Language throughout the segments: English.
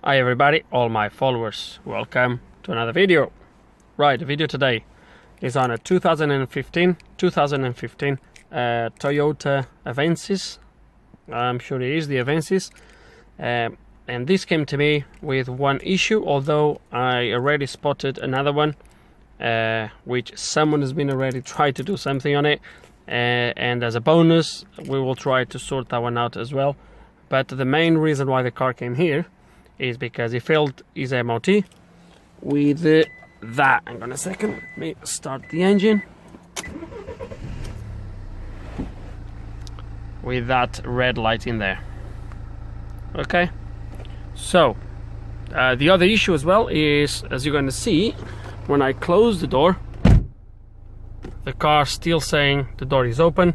Hi everybody, all my followers, welcome to another video. Right, the video today is on a 2015 Toyota Avensis. I'm sure it is the Avensis. And this came to me with one issue, although I already spotted another one, which someone has been already tried to do something on it. And as a bonus, we will try to sort that one out as well. But the main reason why the car came here is because he failed his MOT with that. Hang on a second, let me start the engine. With that red light in there. Okay, so the other issue as well is, as you're going to see, when I close the door, the car still saying the door is open,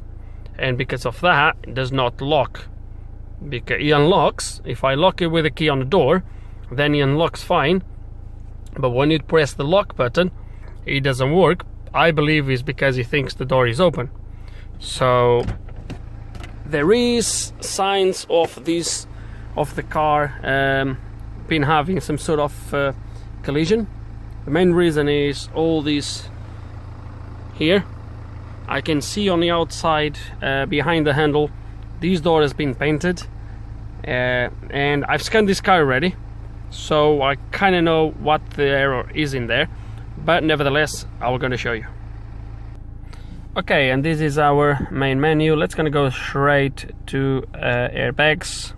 and because of that, it does not lock. Because he unlocks, if I lock it with a key on the door, then he unlocks fine, but when you press the lock button, it doesn't work. I believe it's because he thinks the door is open. So there is signs of this, of the car been having some sort of collision. The main reason is all this here. I can see on the outside behind the handle, this door has been painted, and I've scanned this car already, so I kind of know what the error is in there, but nevertheless I'm going to show you. Okay, and this is our main menu. Let's gonna go straight to airbags.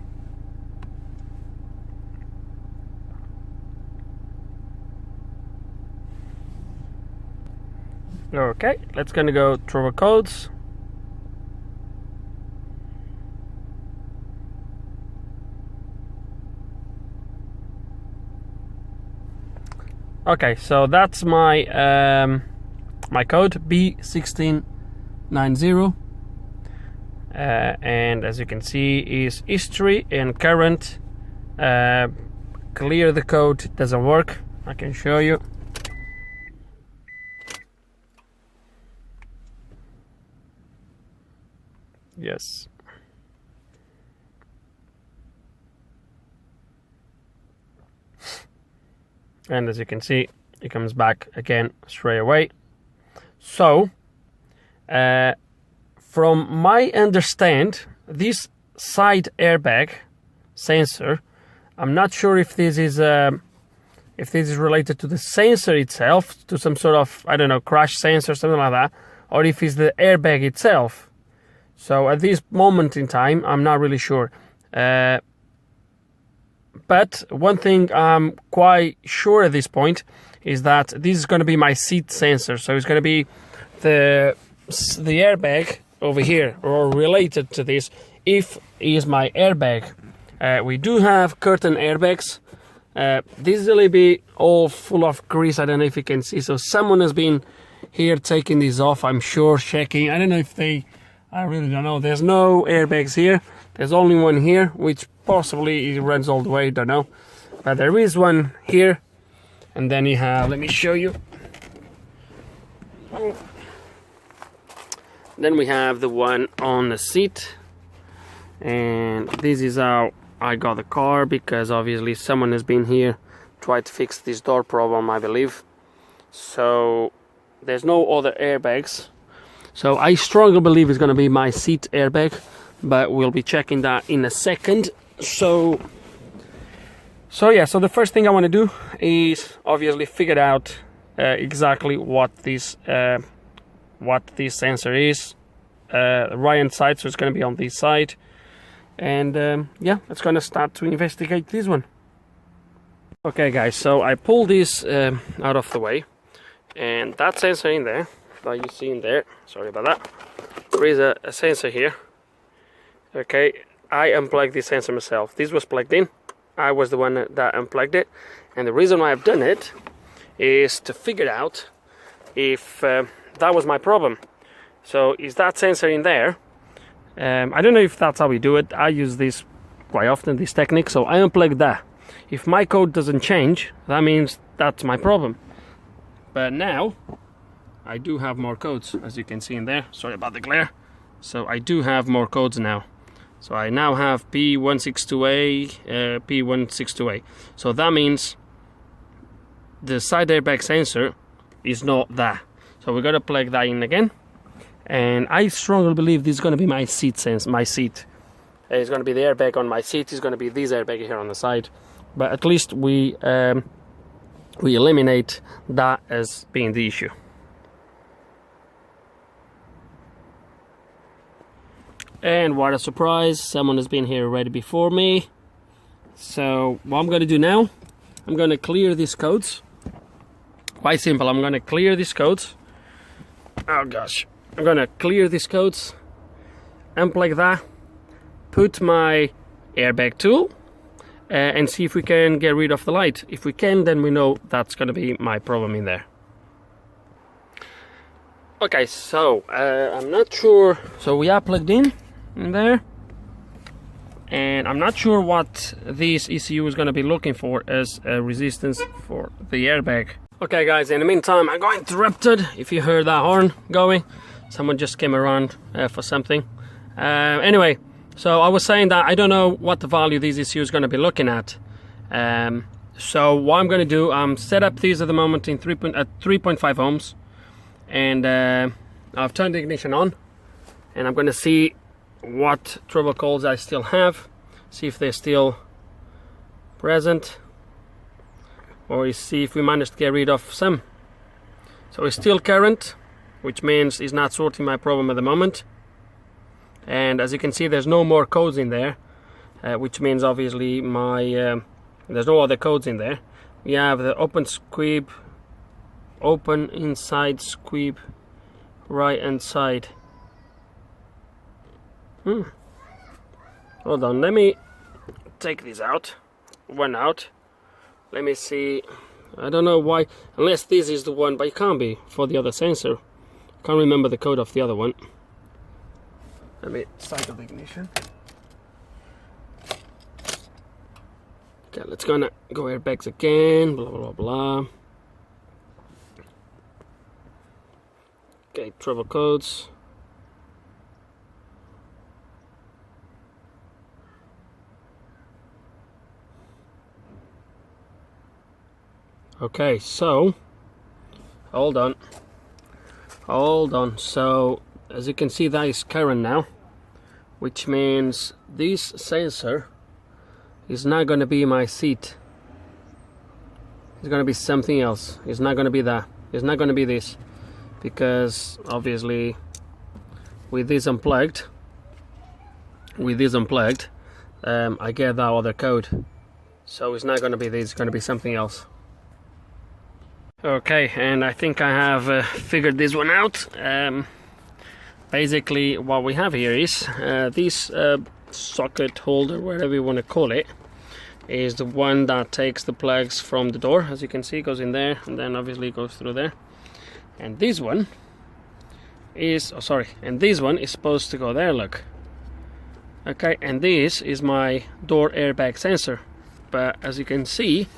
Okay, let's gonna go through our codes. Okay, so that's my my code B1690, and as you can see is history and current. Clear the code doesn't work. I can show you. Yes. And as you can see, it comes back again straight away. So, from my understand, this side airbag sensor, I'm not sure if this is related to the sensor itself, to some sort of, I don't know, crash sensor, something like that, or if it's the airbag itself. So at this moment in time, I'm not really sure. But one thing I'm quite sure at this point is that this is going to be my seat sensor. So it's going to be the airbag over here, or related to this, if it is my airbag. We do have curtain airbags. This is a little bit all full of grease. I don't know if you can see. So someone has been here taking these off, I'm sure, checking. I don't know if they, I really don't know. There's no airbags here. There's only one here, which possibly it runs all the way, don't know. But there is one here. And then you have, let me show you. Then we have the one on the seat. And this is how I got the car, because obviously someone has been here, tried to fix this door problem, I believe. So there's no other airbags. So I strongly believe it's going to be my seat airbag, but we'll be checking that in a second. So yeah, so the first thing I want to do is obviously figure out exactly what this sensor is. Right hand side, so it's going to be on this side. And yeah, let's going to start to investigate this one. Okay guys, so I pulled this out of the way, and that sensor in there that you see in there, sorry about that, there is a sensor here. Okay, I unplugged this sensor myself. This was plugged in. I was the one that unplugged it, and the reason why I've done it is to figure out if that was my problem. So is that sensor in there? I don't know if that's how we do it. I use this quite often, this technique. So I unplugged that. If my code doesn't change, that means that's my problem. But now I do have more codes, as you can see in there. Sorry about the glare. So I do have more codes now. So I now have P1620A, P1620A. So that means the side airbag sensor is not that. So we're gonna plug that in again. And I strongly believe this is gonna be my seat sense. My seat. It's gonna be the airbag on my seat. It's gonna be this airbag here on the side. But at least we eliminate that as being the issue. And what a surprise, someone has been here already before me. So what I'm going to do now, I'm going to clear these codes. Quite simple, I'm going to clear these codes. Oh gosh, I'm going to clear these codes, unplug that, put my airbag tool, and see if we can get rid of the light. If we can, then we know that's going to be my problem in there. Okay, so I'm not sure. So we are plugged in there, and I'm not sure what this ECU is going to be looking for as a resistance for the airbag. Okay guys, in the meantime I got interrupted. If you heard that horn going, someone just came around for something. Anyway, so I was saying that I don't know what the value this ECU is going to be looking at. So what I'm going to do, set up these at the moment in 3.5 ohms, and I've turned the ignition on, and I'm going to see what trouble codes I still have, see if they're still present, or see if we managed to get rid of some. So it's still current, which means it's not sorting my problem at the moment. And as you can see, there's no more codes in there, which means obviously there's no other codes in there. We have the open squib, open inside squib, right hand side. Hold on, let me take this out, one out. Let me see, I don't know why, unless this is the one, but it can't be for the other sensor. I can't remember the code of the other one. Let me cycle the ignition. Okay, let's go airbags again, blah blah blah. Okay, trouble codes. Okay, so hold on. So as you can see, that is current now, which means this sensor is not going to be my seat. It's going to be something else. It's not going to be that. It's not going to be this, because obviously with this unplugged, I get that other code. So it's not going to be this. It's going to be something else. Okay, and I think I have figured this one out. Basically what we have here is this socket holder, whatever you want to call it, is the one that takes the plugs from the door. As you can see, it goes in there, and then obviously it goes through there. And this one is, and this one is supposed to go there, look. Okay, and this is my door airbag sensor. But as you can see,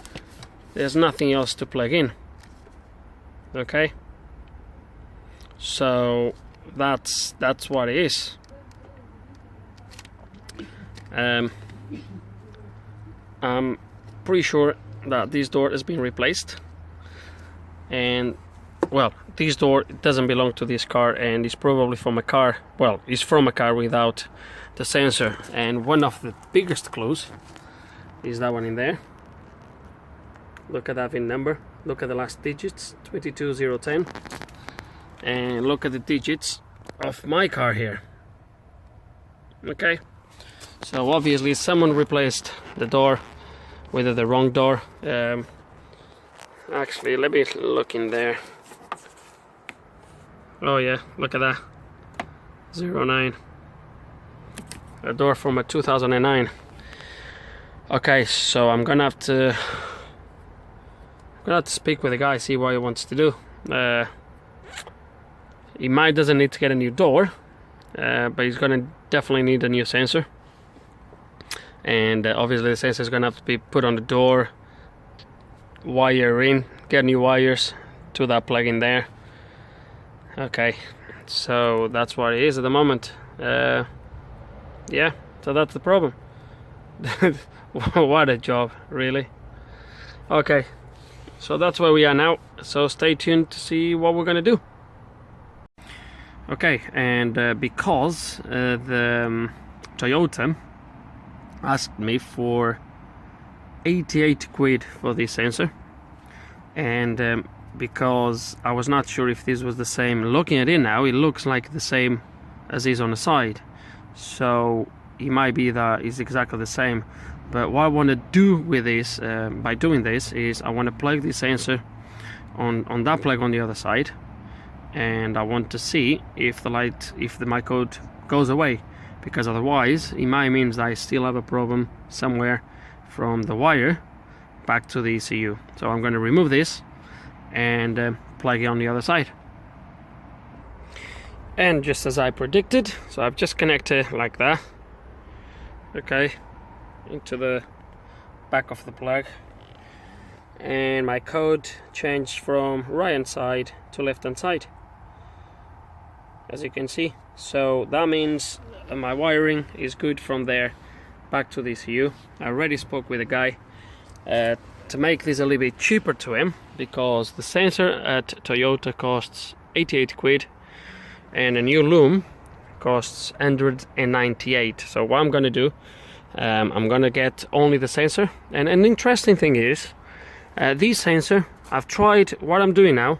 there's nothing else to plug in. Okay, so that's what it is. I'm pretty sure that this door has been replaced, and well, this door doesn't belong to this car, and it's probably from a car, well, it's from a car without the sensor. And one of the biggest clues is that one in there. Look at that VIN number, look at the last digits, 22010, and look at the digits of my car here. Okay, so obviously someone replaced the door with the wrong door. Actually, let me look in there. Oh yeah, look at that, 09, a door from a 2009. Okay, so I'm gonna have to speak with the guy, see what he wants to do. He doesn't need to get a new door, but he's gonna definitely need a new sensor. And obviously the sensor is gonna have to be put on the door, wire in, get new wires to that plug in there. Okay, so that's what it is at the moment. Yeah, So that's the problem. What a job, really. Okay, so that's where we are now, so stay tuned to see what we're gonna do. Okay, and because the Toyota asked me for 88 quid for this sensor, and because I was not sure if this was the same, looking at it now, it looks like the same as is on the side, so it might be that it's exactly the same. But what I want to do with this, by doing this, is I want to plug this sensor on that plug on the other side, and I want to see if the light, if my code goes away, because otherwise it might mean that I still have a problem somewhere from the wire back to the ECU. So I'm going to remove this and plug it on the other side. And just as I predicted, so I've just connected like that, okay, into the back of the plug, and my code changed from right hand side to left hand side, as you can see. So that means my wiring is good from there back to the ECU. I already spoke with a guy to make this a little bit cheaper to him, because the sensor at Toyota costs 88 quid and a new loom costs 198. So what I'm gonna do, I'm gonna get only the sensor. And an interesting thing is, this sensor, I've tried, what I'm doing now,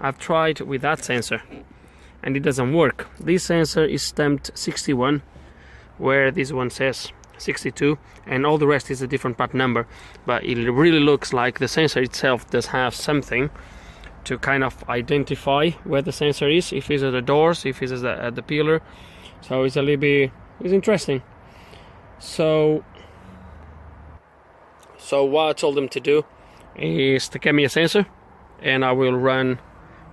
I've tried with that sensor and it doesn't work. This sensor is stamped 61, where this one says 62, and all the rest is a different part number, but it really looks like the sensor itself does have something to kind of identify where the sensor is, if it's at the doors, if it's at the pillar. So it's a little bit, it's interesting. So what I told them to do is to get me a sensor, and I will run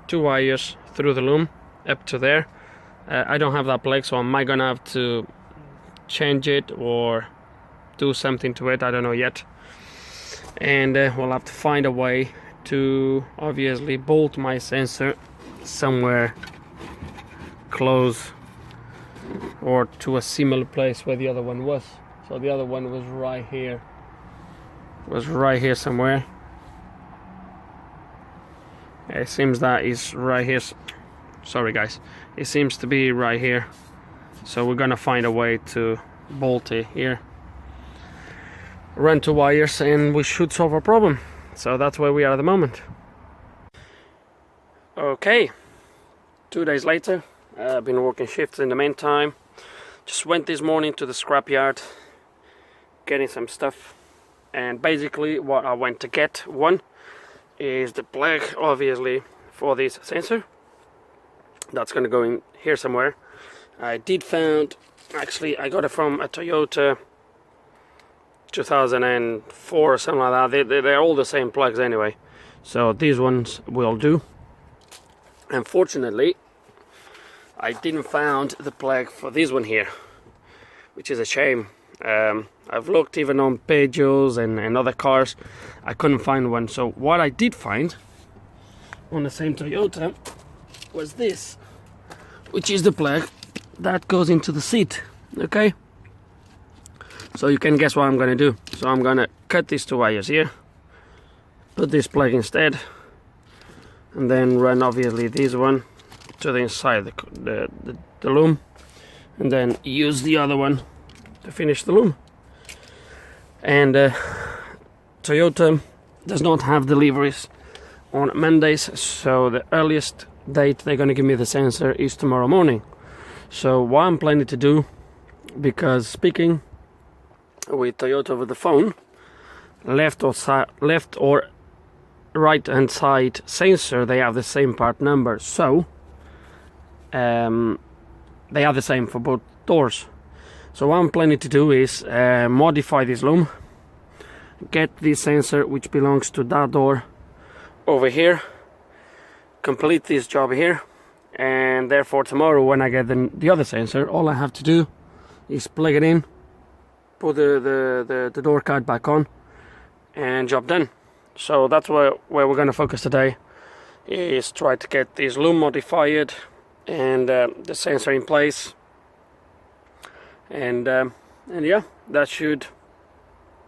2 wires through the loom up to there. I don't have that plug, so I might gonna have to change it or do something to it, I don't know yet. And we'll have to find a way to obviously bolt my sensor somewhere close or to a similar place where the other one was. So the other one was right here, somewhere. It seems that is right here. Sorry guys, it seems to be right here. So we're gonna find a way to bolt it here, run 2 wires, and we should solve our problem. So that's where we are at the moment. Okay, 2 days later, I've been working shifts in the meantime. Just went this morning to the scrapyard, getting some stuff, and basically what I went to get, one is the plug, obviously, for this sensor. That's gonna go in here somewhere. I did found, actually I got it from a Toyota 2004 or something like that. They're all the same plugs anyway, so these ones will do. Unfortunately, I didn't find the plug for this one here, which is a shame. I've looked even on Peugeots and other cars, I couldn't find one. So what I did find on the same Toyota was this, which is the plug that goes into the seat. Okay, so you can guess what I'm gonna do. So I'm gonna cut these 2 wires here, put this plug instead, and then run obviously this one to the inside the loom, and then use the other one to finish the loom. And Toyota does not have deliveries on Mondays, so the earliest date they're going to give me the sensor is tomorrow morning. So what I'm planning to do, because speaking with Toyota over the phone, left or right hand side sensor, they have the same part number, so they are the same for both doors. So what I'm planning to do is modify this loom, get this sensor which belongs to that door over here, complete this job here, and therefore tomorrow when I get the other sensor, all I have to do is plug it in, put the door card back on, and job done. So that's where we're going to focus today, is try to get this loom modified and the sensor in place, and And yeah, that should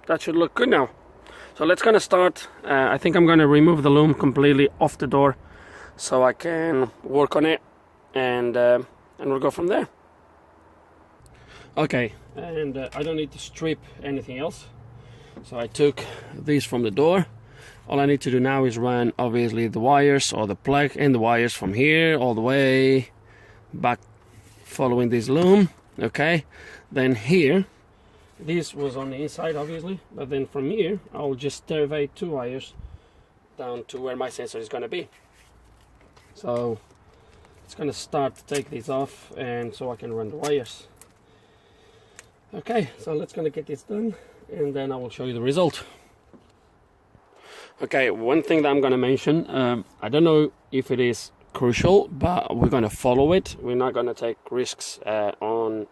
look good now. So let's gonna start. I think I'm gonna remove the loom completely off the door so I can work on it, and we'll go from there. Okay, and I don't need to strip anything else. So I took these from the door. All I need to do now is run obviously the wires, or the plug and the wires, from here all the way back following this loom. Okay, then here, this was on the inside obviously, but then from here I'll just derivate 2 wires down to where my sensor is going to be. So it's going to start to take these off, and so I can run the wires. Okay, so let's gonna get this done, and then I will show you the result. Okay, one thing that I'm gonna mention, I don't know if it is crucial, but we're gonna follow it. We're not gonna take risks on,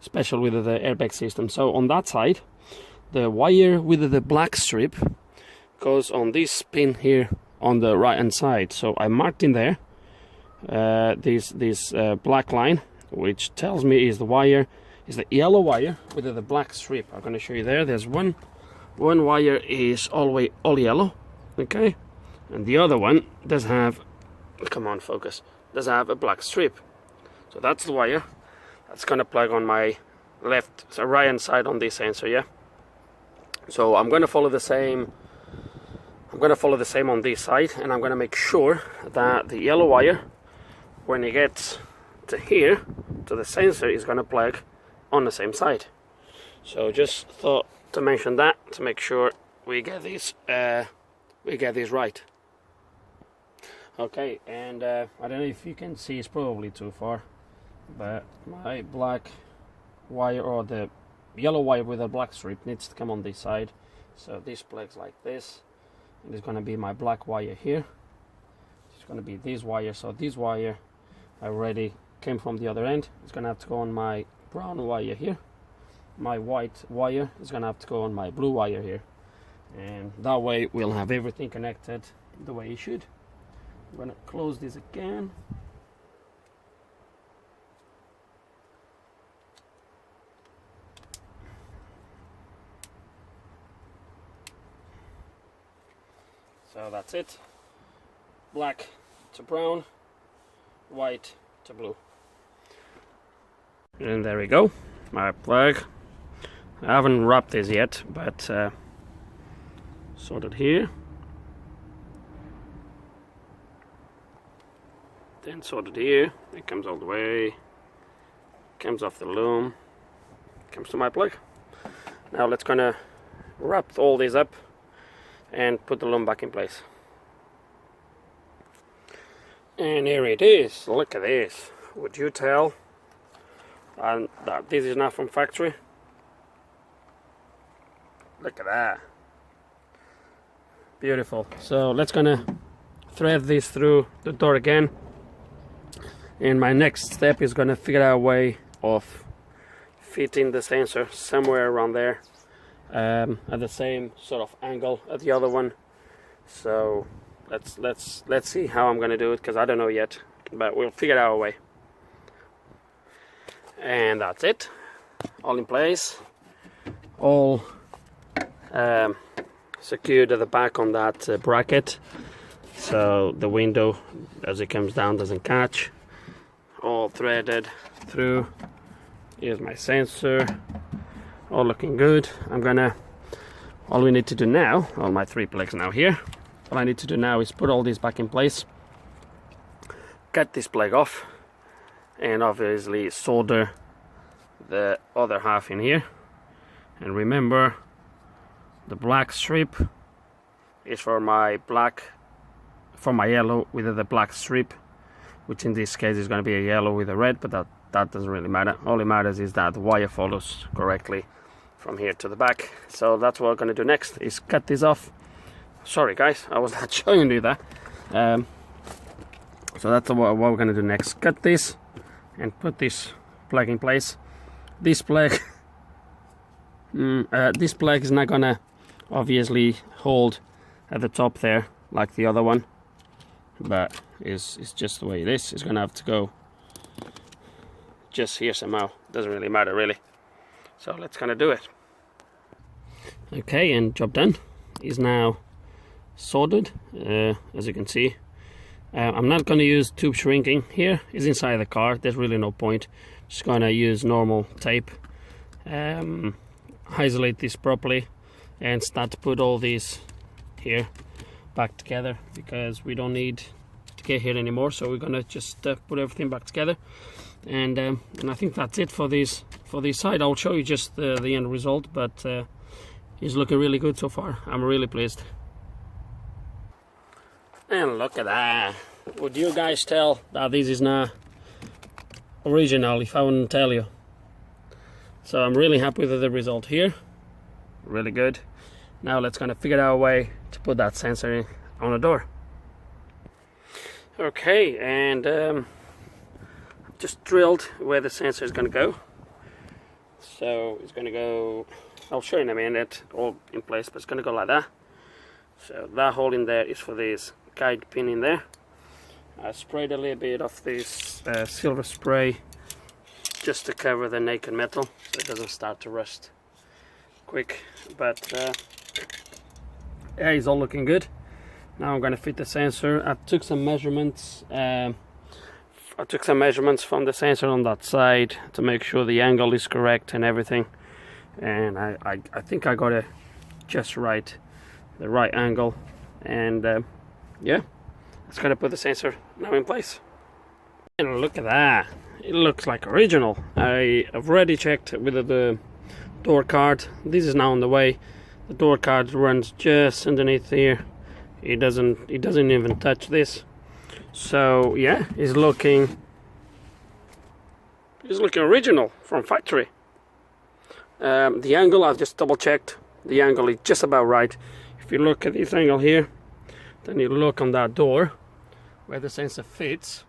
especially with the airbag system. So on that side, the wire with the black strip goes on this pin here on the right hand side. So I marked in there this black line, which tells me is the wire, is the yellow wire with the black strip. I'm going to show you there. There's one wire is all yellow, okay, and the other one does have, come on focus, does have a black strip. So that's the wire that's going to plug on my left, so right hand side on this sensor. Yeah, so I'm going to follow the same. I'm going to follow the same on this side, and I'm going to make sure that the yellow wire, when it gets to here, to the sensor, is going to plug on the same side. So just thought to mention that, to make sure we get this right. Okay, and I don't know if you can see, it's probably too far, but my black wire, or the yellow wire with a black strip, needs to come on this side. So this plugs like this, and it's going to be my black wire here. It's going to be this wire. So this wire already came from the other end. It's going to have to go on my brown wire here. My white wire is going to have to go on my blue wire here, and that way we'll have everything connected the way it should. I'm going to close this again. So that's it. Black to brown, white to blue. And there we go, my plug. I haven't wrapped this yet, but sorted here, then sorted here. It comes all the way, comes off the loom, comes to my plug. Now let's gonna wrap all these up and put the loom back in place. And here it is. Look at this. Would you tell and that this is not from factory? Look at that, beautiful. So let's gonna thread this through the door again, and my next step is gonna figure out a way of fitting the sensor somewhere around there, at the same sort of angle as the other one. So let's see how I'm gonna do it, because I don't know yet, but we'll figure out a way. And that's it, all in place, all secured at the back on that bracket, so the window as it comes down doesn't catch. All threaded through. Here's my sensor, all looking good. All we need to do now, all my 3 plugs now here, all I need to do now is put all these back in place, cut this plug off, and obviously solder the other half in here. And remember, the black strip is for my yellow with the black strip, which in this case is going to be a yellow with a red, but that doesn't really matter. All it matters is that the wire follows correctly from here to the back. So that's what we're going to do next, is cut this off. Sorry guys, I was not showing you that. So that's what we're going to do next. Cut this and put this plug in place. This plug this plug is not gonna obviously hold at the top there like the other one, but it's just the way it is. It's gonna have to go just here somehow. Doesn't really matter really. So let's kind of do it. Okay, and job done. Is now sorted, as you can see. I'm not going to use tube shrinking here. It's inside the car, there's really no point. Just going to use normal tape, isolate this properly, and start to put all these here back together, because we don't need to get here anymore. So we're going to just put everything back together, and I think that's it for this side. I'll show you just the end result, but it's looking really good so far. I'm really pleased. And look at that. Would you guys tell that this is not original if I wouldn't tell you? So I'm really happy with the result here. Really good. Now let's kind of figure out a way to put that sensor in on the door. Okay, and just drilled where the sensor is going to go. So it's going to go, I'll show you in a minute, all in place, but it's going to go like that. So that hole in there is for this guide pin in there. I sprayed a little bit of this silver spray just to cover the naked metal so it doesn't start to rust quick, but yeah, it's all looking good. Now I'm going to fit the sensor. I took some measurements from the sensor on that side to make sure the angle is correct and everything, and I think I got it just right, the right angle, and yeah, let's kind of put the sensor now in place. And look at that, it looks like original. I've already checked with the door card. This is now on the way. The door card runs just underneath here. It doesn't even touch this. So yeah, it's looking original from factory. The angle, I've just double checked. The angle is just about right. If you look at this angle here, then you look on that door where the sensor fits.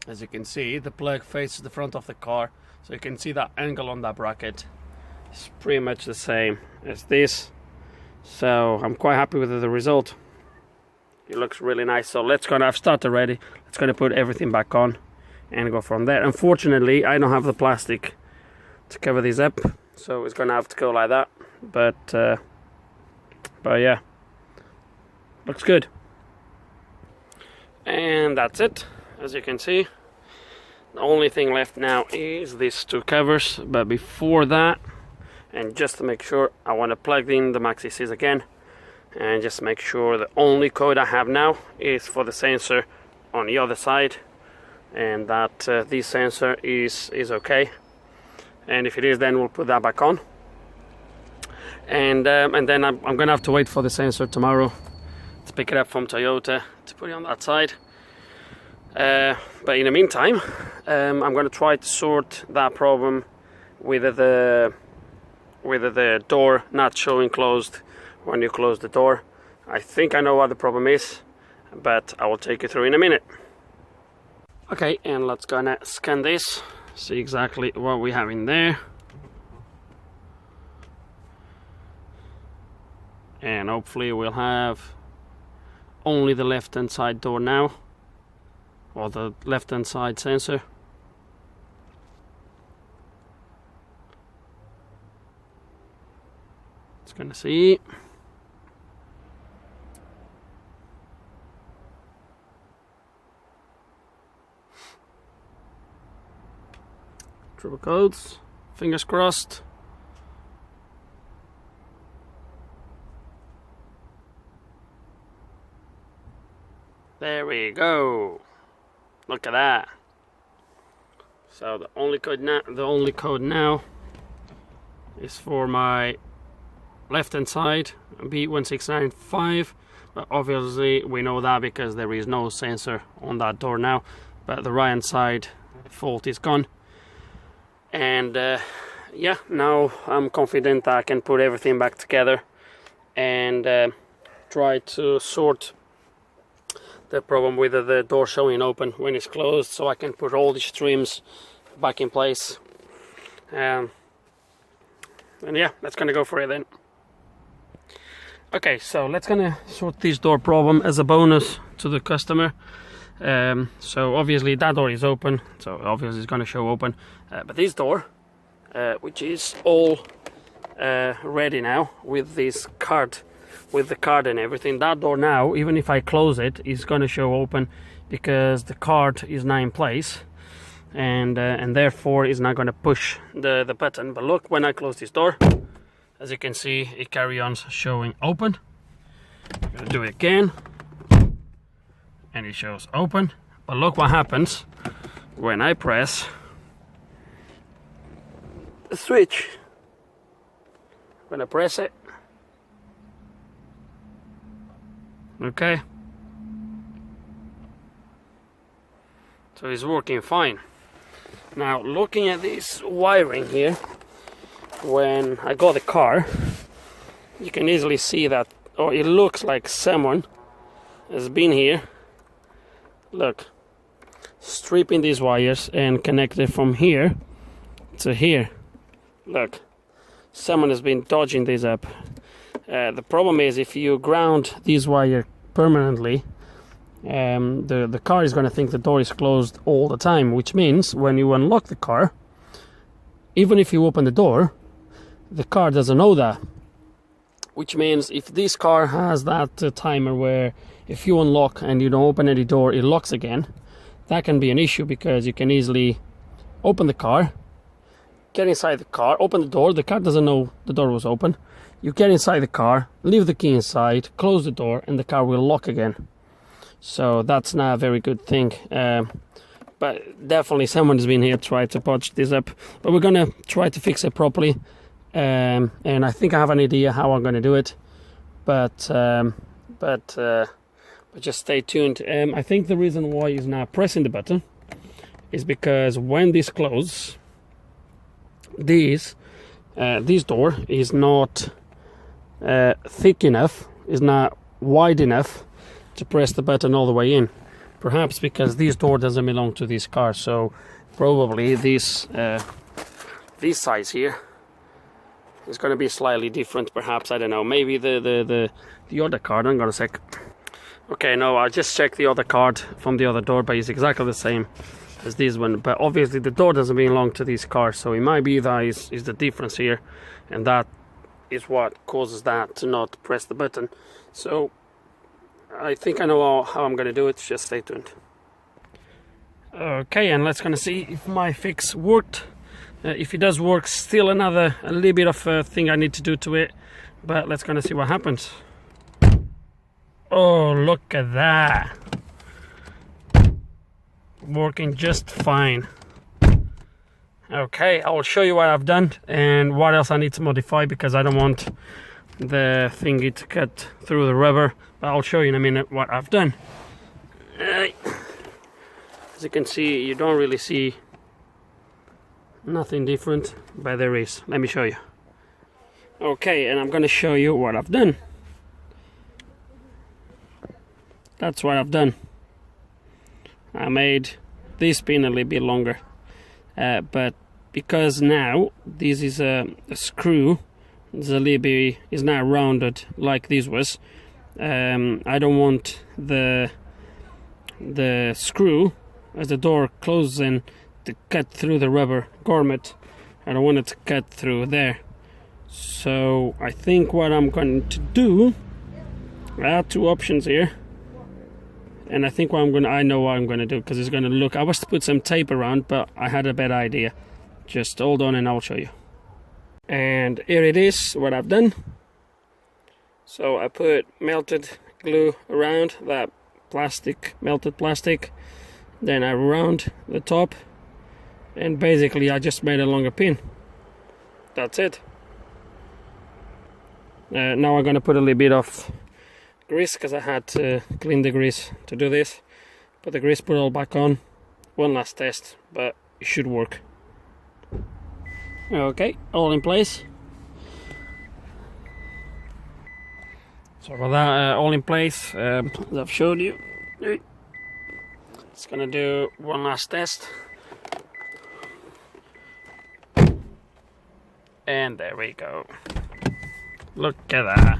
As you can see, the plug faces the front of the car, so you can see that angle on that bracket. It's pretty much the same as this. So I'm quite happy with the result. It looks really nice. So I've started already. Let's gonna put everything back on and go from there. Unfortunately, I don't have the plastic to cover this up, so it's gonna have to go like that. But yeah, looks good. And that's it. As you can see, the only thing left now is these two covers. But before that, and just to make sure, I want to plug in the maxi seize again, and just make sure the only code I have now is for the sensor on the other side, and that this sensor is okay. And if it is, then we'll put that back on, and then I'm gonna have to wait for the sensor tomorrow to pick it up from Toyota to put it on that side. But in the meantime, I'm going to try to sort that problem with the door not showing closed when you close the door. I think I know what the problem is, but I will take you through in a minute. Okay, and let's go and scan this, see exactly what we have in there, and hopefully we'll have only the left hand side door now, or the left hand side sensor. It's gonna see. Triple codes, fingers crossed. There we go. Look at that. So the only code now is for my left hand side, B1690, but obviously we know that because there is no sensor on that door now. But the right hand side fault is gone, and yeah, now I'm confident I can put everything back together and try to sort the problem with the door showing open when it's closed, so I can put all the trims back in place. And yeah, that's gonna go for it then. Okay, so let's gonna sort this door problem as a bonus to the customer. So obviously that door is open, so obviously it's gonna show open, but this door, which is all ready now with this card, with the card and everything. That door now, even if I close it, is going to show open because the card is now in place, and therefore is not going to push the button. But look, when I close this door, as you can see, it carries on showing open. I'm going to do it again, and it shows open. But look what happens when I press the switch. When I press it, okay, so it's working fine. Now, looking at this wiring here, when I got the car, you can easily see that, or it looks like someone has been here, look, stripping these wires and connected from here to here. Look, someone has been dodging this up. The problem is, if you ground this wire permanently, the car is going to think the door is closed all the time, which means when you unlock the car, even if you open the door, the car doesn't know that. Which means if this car has that timer where if you unlock and you don't open any door, it locks again, that can be an issue, because you can easily open the car, get inside the car, open the car doesn't know the door was open. You get inside the car, leave the key inside, close the door, and the car will lock again. So that's not a very good thing. But definitely someone has been here trying to patch this up. But we're gonna try to fix it properly. And I think I have an idea how I'm gonna do it. But just stay tuned. I think the reason why he's now pressing the button is because when this closes, this door is not thick enough, is not wide enough to press the button all the way in. Perhaps because this door doesn't belong to this car, so probably this size here is going to be slightly different. Perhaps, I don't know. Maybe the other card. Hang on a sec. Okay, no, I just checked the other card from the other door, but it's exactly the same as this one. But obviously the door doesn't belong to this car, so it might be that is the difference here, and that is what causes that to not press the button. So I think I know how I'm going to do it. Just stay tuned. Okay, and let's gonna see if my fix worked. If it does work, still a little bit of thing I need to do to it, but let's gonna see what happens. Oh, look at that, working just fine. Okay, I will show you what I've done and what else I need to modify, because I don't want the thingy to cut through the rubber, but I'll show you in a minute what I've done. As you can see, you don't really see nothing different, but there is. Let me show you. Okay, and I'm gonna show you what I've done. That's what I've done. I made this pin a little bit longer, but because now this is a screw, it's a little bit, is not rounded like this was. I don't want the screw, as the door closes in, to cut through the rubber grommet. I don't want it to cut through there. So I think what I'm going to do, I have two options here, and I think I know what I'm going to do, because it's going to look, I was to put some tape around, but I had a better idea. Just hold on and I'll show you. And here it is, what I've done. So I put melted glue around that plastic, melted plastic, then I round the top, and basically I just made a longer pin. That's it. Now I'm gonna put a little bit of grease, because I had to clean the grease to do this. Put the grease pedal back on. One last test, but it should work. Okay, all in place. So for that, all in place, as I've showed you. It's gonna do one last test. And there we go. Look at that.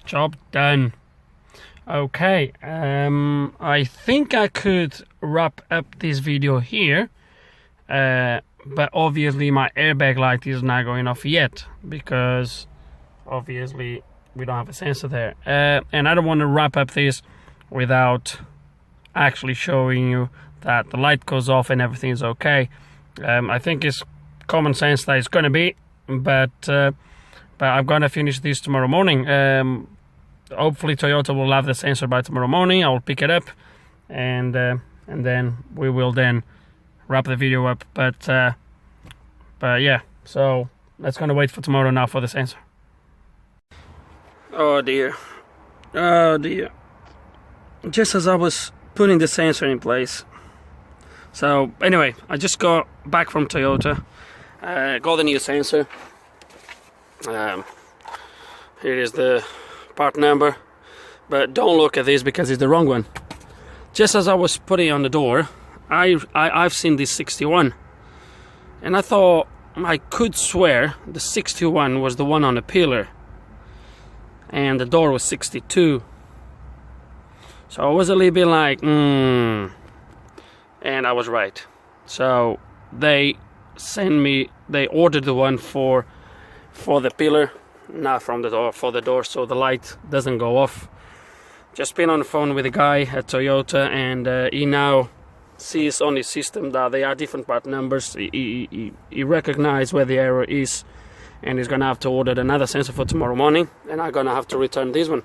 Job done. Okay, I think I could wrap up this video here, but obviously my airbag light is not going off yet, because obviously we don't have a sensor there, and I don't want to wrap up this without actually showing you that the light goes off and everything is okay. I think it's common sense that it's going to be, but I'm going to finish this tomorrow morning. Hopefully Toyota will have the sensor by tomorrow morning. I will pick it up, and then we will then wrap the video up. But yeah, so let's gonna wait for tomorrow now for the sensor. Oh dear, oh dear. Just as I was putting the sensor in place. So anyway, I just got back from Toyota, got the new sensor. Here is the part number, but don't look at this because it's the wrong one. Just as I was putting it on the door, I've seen this 61, and I thought, I could swear the 61 was the one on the pillar and the door was 62. So I was a little bit like, and I was right. So they ordered the one for the pillar, not from the door, for the door, so the light doesn't go off. Just been on the phone with a guy at Toyota, and he now sees on his system that they are different part numbers. He recognized where the error is, and he's gonna have to order another sensor for tomorrow morning, and I'm gonna have to return this one.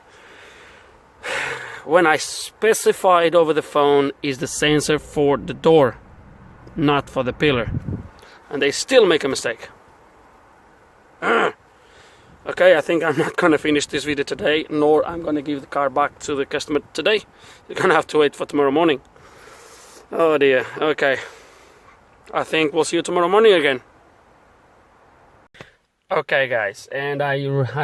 When I specified over the phone is the sensor for the door, not for the pillar, and they still make a mistake. Okay, I think I'm not gonna finish this video today, nor I'm gonna give the car back to the customer today. You're gonna have to wait for tomorrow morning. Oh dear, okay. I think we'll see you tomorrow morning again. Okay guys, and I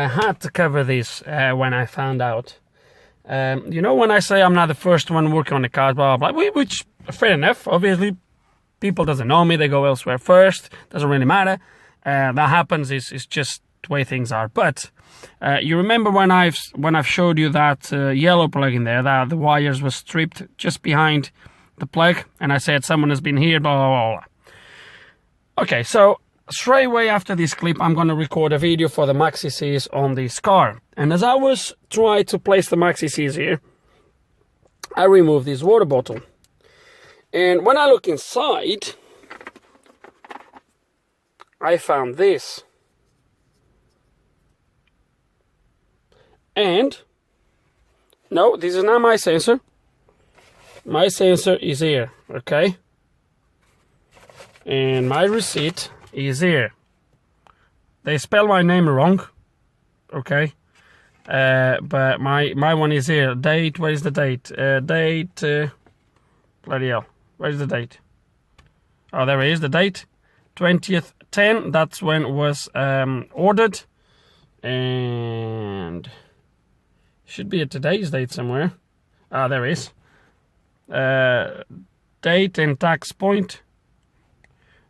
had to cover this when I found out. You know, when I say I'm not the first one working on the cars, blah blah blah, which fair enough, obviously people doesn't know me, they go elsewhere first, doesn't really matter. That happens, it's just the way things are. But you remember when I've showed you that yellow plug in there, that the wires were stripped just behind the plug, and I said someone has been here, blah blah blah blah. Okay, so straight away after this clip I'm going to record a video for the maxi Cs on this car, and as I was trying to place the maxi Cs here, I removed this water bottle, and when I look inside I found this. And no, this is not my sensor. My sensor is here, okay? And my receipt is here. They spell my name wrong, okay? But my one is here. Date, where is the date? Bloody hell, where's the date? Oh, there it is, the date. 20th 10, that's when it was ordered. And should be at today's date somewhere. Ah, there is. Date and tax point.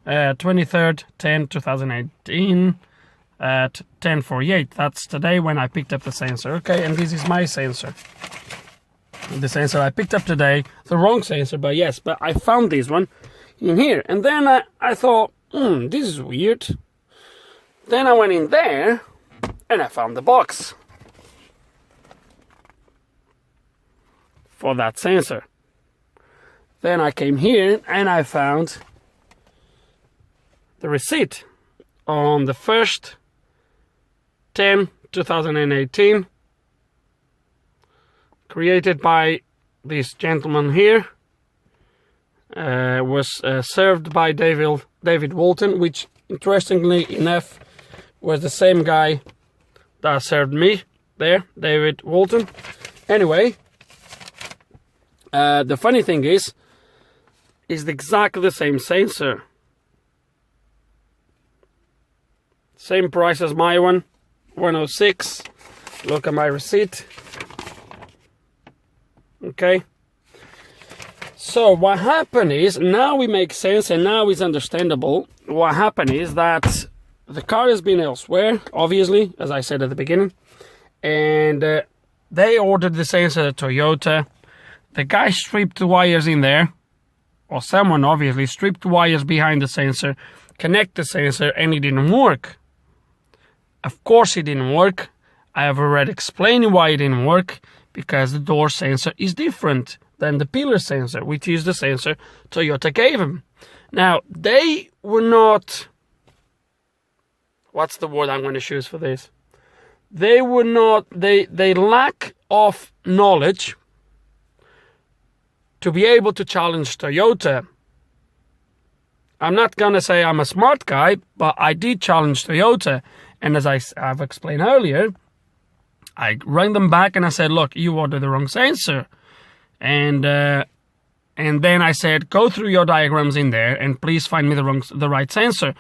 23rd 10 2018 at 10:48. That's today when I picked up the sensor. Okay, and this is my sensor. The sensor I picked up today. The wrong sensor, but yes, but I found this one in here. And then I thought, this is weird. Then I went in there and I found the box for that sensor. Then I came here and I found the receipt on the 1st 10 2018, created by this gentleman here. Was served by David Walton, which interestingly enough was the same guy that served me there, David Walton. Anyway, the funny thing is exactly the same sensor. Same price as my one, 106. Look at my receipt. Okay. So what happened is, now we make sense and now it's understandable. What happened is that the car has been elsewhere, obviously, as I said at the beginning. And they ordered the sensor at Toyota. The guy stripped the wires in there, or someone obviously stripped the wires behind the sensor, connect the sensor, and it didn't work. Of course it didn't work. I have already explained why it didn't work, because the door sensor is different than the pillar sensor, which is the sensor Toyota gave him. Now, they were not... What's the word I'm going to choose for this? They were not... They lack of knowledge to be able to challenge Toyota. I'm not going to say I'm a smart guy, but I did challenge Toyota. And as I've explained earlier, I rang them back and I said, look, you ordered the wrong sensor. And then I said, go through your diagrams in there and please find me the right sensor.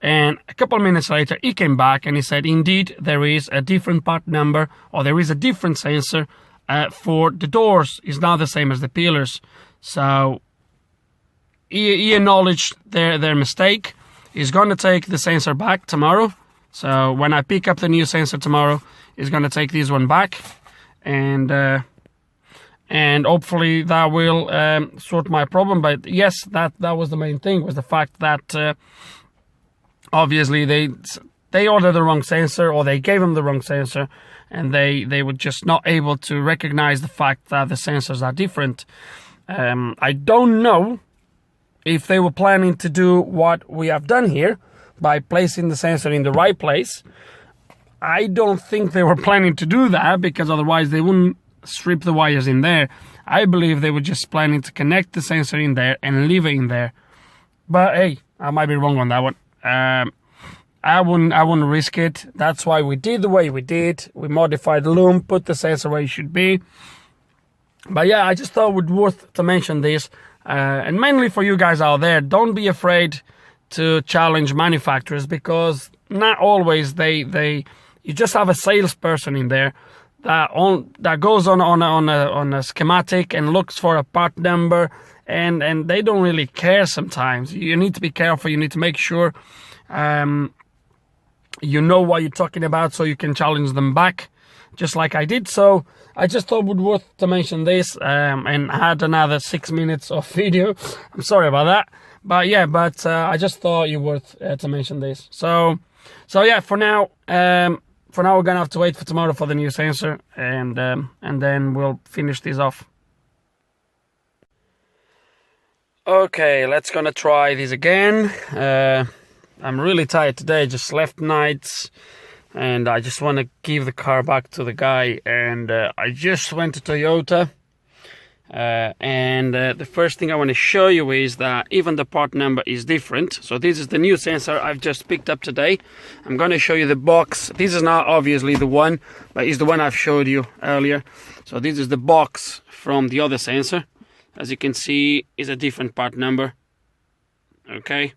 And a couple of minutes later, he came back and he said, indeed, there is a different part number, or there is a different sensor for the doors. It's not the same as the pillars. So he acknowledged their mistake. He's going to take the sensor back tomorrow. So when I pick up the new sensor tomorrow, he's going to take this one back, and hopefully that will sort my problem. But yes, that was the main thing, was the fact that obviously they ordered the wrong sensor, or they gave him the wrong sensor, and they were just not able to recognize the fact that the sensors are different. I don't know if they were planning to do what we have done here by placing the sensor in the right place. I don't think they were planning to do that, because otherwise they wouldn't strip the wires in there. I believe they were just planning to connect the sensor in there and leave it in there. But hey, I might be wrong on that one. I wouldn't risk it. That's why we did the way we did. We modified the loom, put the sensor where it should be. But yeah, I just thought it would be worth to mention this. And mainly for you guys out there, don't be afraid to challenge manufacturers, because not always you just have a salesperson in there that goes on a schematic and looks for a part number, and they don't really care sometimes. You need to be careful. You need to make sure you know what you're talking about, so you can challenge them back, just like I did. So I just thought it would be worth to mention this, and had another 6 minutes of video. I'm sorry about that. But yeah, I just thought it worth to mention this. So yeah, for now we're gonna have to wait for tomorrow for the new sensor, and then we'll finish this off. Okay, let's gonna try this again. I'm really tired today. Just slept nights, and I just want to give the car back to the guy. And I just went to Toyota. And the first thing I want to show you is that even the part number is different. So this is the new sensor I've just picked up today. I'm going to show you the box. This is not obviously the one, but it's the one I've showed you earlier. So this is the box from the other sensor. As you can see, is a different part number. Okay.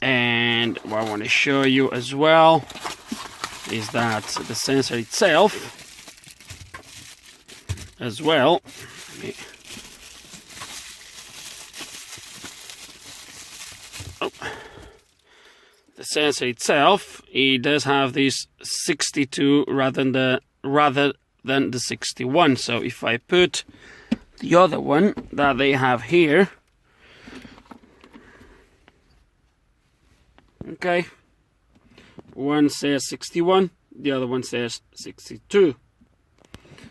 And what I want to show you as well is that the sensor itself as well. The sensor itself, it does have this 62 rather than the 61. So if I put the other one that they have here, okay, one says 61, the other one says 62.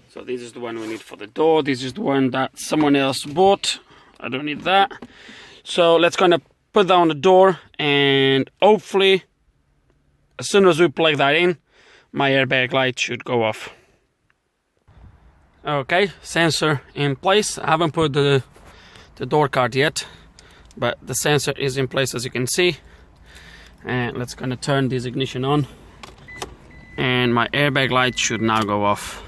So this is the one we need for the door. This is the one that someone else bought. I don't need that. So let's gonna put that on the door, and hopefully as soon as we plug that in, my airbag light should go off. Okay, sensor in place. I haven't put the door card yet, but the sensor is in place, as you can see. And let's gonna turn this ignition on, and my airbag light should now go off.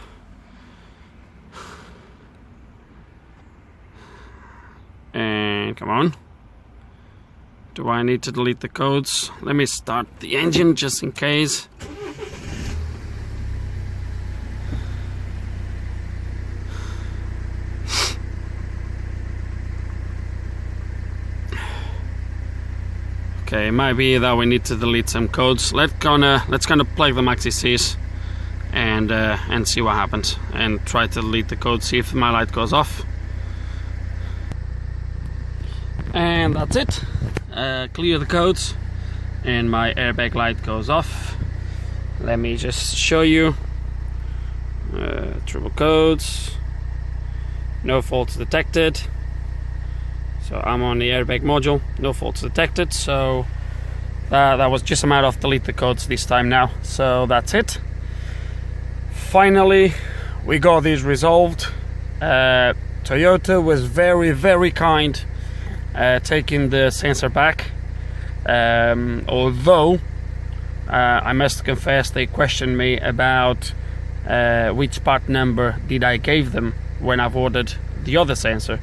And come on. Do I need to delete the codes? Let me start the engine just in case. Okay, it might be that we need to delete some codes. Let's gonna plug the maxi Cs and see what happens, and try to delete the code, see if my light goes off. And that's it. Clear the codes and my airbag light goes off. Let me just show you. Triple codes, no faults detected. So I'm on the airbag module, no faults detected. So that was just a matter of delete the codes this time now. So that's it. Finally we got these resolved. Toyota was very kind taking the sensor back, although I must confess they questioned me about which part number did I give them when I've ordered the other sensor,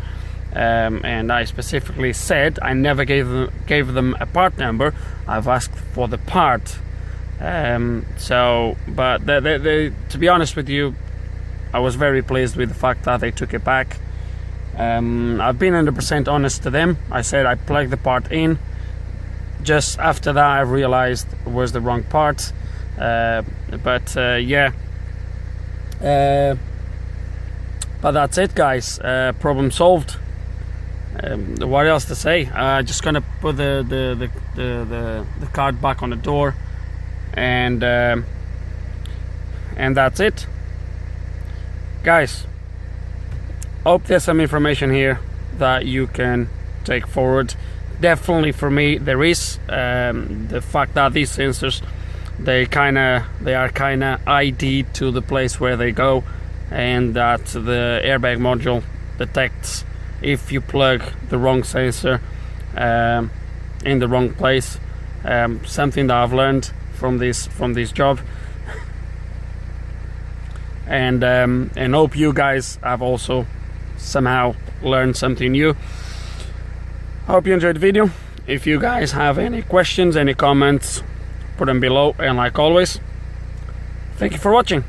and I specifically said I never gave them a part number. I've asked for the part. But they, to be honest with you, I was very pleased with the fact that they took it back. I've been 100% honest to them. I said I plugged the part in. Just after that I realized it was the wrong part. Yeah. But that's it, guys. Problem solved. What else to say? Just gonna put the card back on the door, and that's it, guys. Hope there's some information here that you can take forward. Definitely for me there is. The fact that these sensors, they are kinda ID'd to the place where they go, and that the airbag module detects if you plug the wrong sensor in the wrong place. Something that I've learned from this job, and hope you guys have also somehow learned something new. Hope you enjoyed the video. If you guys have any questions, any comments, put them below, and like always, thank you for watching.